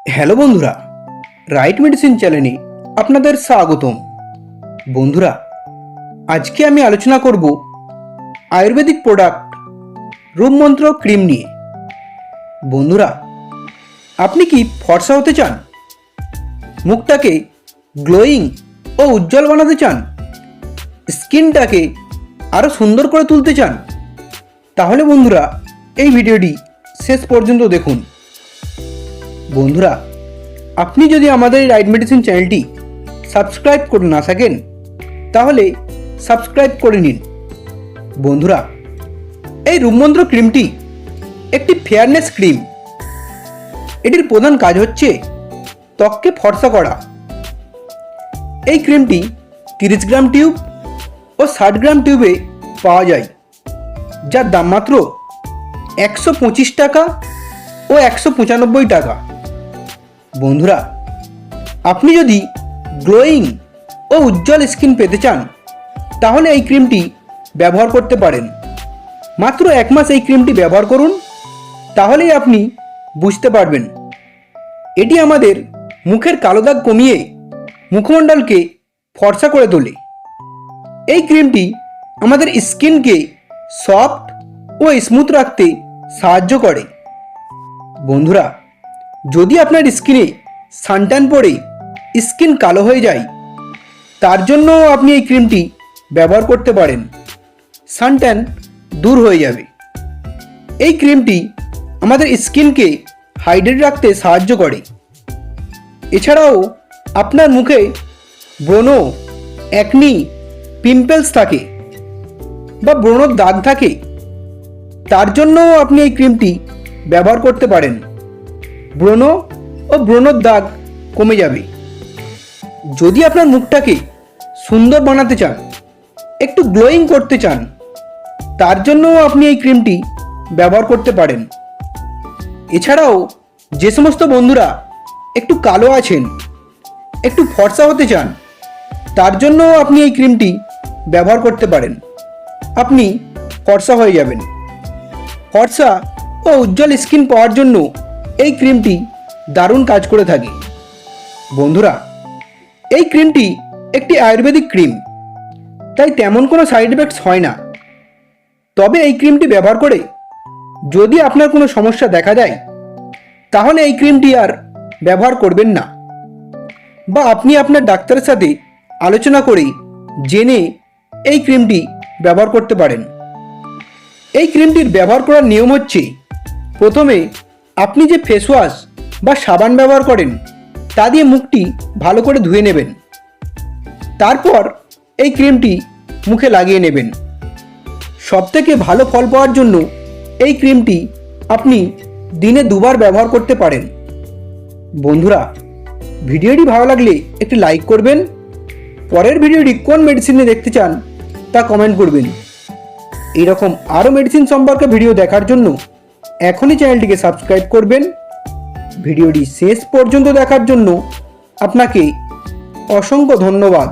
Hello বন্ধুরা, right medicine চ্যানেলে আপনাদের স্বাগতম। বন্ধুরা, আজকে আমি আলোচনা করব আয়ুর্বেদিক প্রোডাক্ট রূপমন্ত্র ক্রিম নিয়ে। বন্ধুরা, আপনি কি ফর্সা হতে চান, মুখটাকে গ্লোয়িং ও উজ্জ্বল বানাতে চান, স্কিনটাকে আরও সুন্দর করে তুলতে চান? তাহলে বন্ধুরা, এই ভিডিওটি শেষ পর্যন্ত দেখুন। বন্ধুরা, আপনি যদি আমাদের এই রাইট মেডিসিন চ্যানেলটি সাবস্ক্রাইব করে না থাকেন তাহলে সাবস্ক্রাইব করে নিন। বন্ধুরা, এই রূপমন্ত্র ক্রিমটি একটি ফেয়ারনেস ক্রিম। এটির প্রধান কাজ হচ্ছে ত্বককে ফর্সা করা। এই ক্রিমটি 30 গ্রাম টিউব ও 60 গ্রাম টিউবে পাওয়া যায়, যার দাম মাত্র 125 টাকা ও 195 টাকা। বন্ধুরা, আপনি যদি গ্লোয়িং ও উজ্জ্বল স্কিন পেতে চান তাহলে এই ক্রিমটি ব্যবহার করতে পারেন। মাত্র 1 মাস এই ক্রিমটি ব্যবহার করুন, তাহলেই আপনি বুঝতে পারবেন। এটি আমাদের মুখের কালো দাগ কমিয়ে মুখমণ্ডলকে ফর্সা করে তোলে। এই ক্রিমটি আমাদের স্কিনকে সফট ও স্মুথ রাখতে সাহায্য করে। বন্ধুরা, যদি আপনার স্কিনে সানট্যান পড়ে স্কিন কালো হয়ে যায়, তার জন্য আপনি এই ক্রিমটি ব্যবহার করতে পারেন। সানট্যান দূর হয়ে যাবে। এই ক্রিমটি আমাদের স্কিনকে হাইড্রেট রাখতে সাহায্য করে। এছাড়াও আপনার মুখে ব্রণ, অ্যাকনি, পিম্পলস থাকে বা ব্রণর দাগ থাকে, তার জন্যও আপনি এই ক্রিমটি ব্যবহার করতে পারেন। ব্রণ ও ব্রণর দাগ কমে যাবে। যদি আপনার মুখটাকে সুন্দর বানাতে চান, একটু গ্লোয়িং করতে চান, তার জন্যও আপনি এই ক্রিমটি ব্যবহার করতে পারেন। এছাড়াও যে সমস্ত বন্ধুরা একটু কালো আছেন, একটু ফর্সা হতে চান, তার জন্যও আপনি এই ক্রিমটি ব্যবহার করতে পারেন। আপনি ফর্সা হয়ে যাবেন। ফর্সা ও উজ্জ্বল স্কিন পাওয়ার জন্য এই ক্রিমটি দারুণ কাজ করে থাকে। বন্ধুরা, এই ক্রিমটি একটি আয়ুর্বেদিক ক্রিম, তাই তেমন কোনো সাইড এফেক্টস হয় না। তবে এই ক্রিমটি ব্যবহার করে যদি আপনার কোনো সমস্যা দেখা দেয়, তাহলে এই ক্রিমটি আর ব্যবহার করবেন না, বা আপনি আপনার ডাক্তারের সাথে আলোচনা করে জেনে এই ক্রিমটি ব্যবহার করতে পারেন। এই ক্রিমটির ব্যবহার করার নিয়ম হচ্ছে, প্রথমে আপনি যে ফেস ওয়াশ বা সাবান ব্যবহার করেন তা দিয়ে মুখটি ভালো করে ধুয়ে নেবেন। তারপর এই ক্রিমটি মুখে লাগিয়ে নেবেন। সবথেকে ভালো ফল পাওয়ার জন্য এই ক্রিমটি আপনি দিনে 2 বার ব্যবহার করতে পারেন। বন্ধুরা, ভিডিওটি ভালো লাগলে একটি লাইক করবেন। পরের ভিডিওটি কোন মেডিসিনে দেখতে চান তা কমেন্ট করবেন। এইরকম আরও মেডিসিন সম্পর্কে ভিডিও দেখার জন্য এখনই চ্যানেলটিকে সাবস্ক্রাইব করবেন। ভিডিওটি শেষ পর্যন্ত দেখার জন্য আপনাকে অসংখ্য ধন্যবাদ।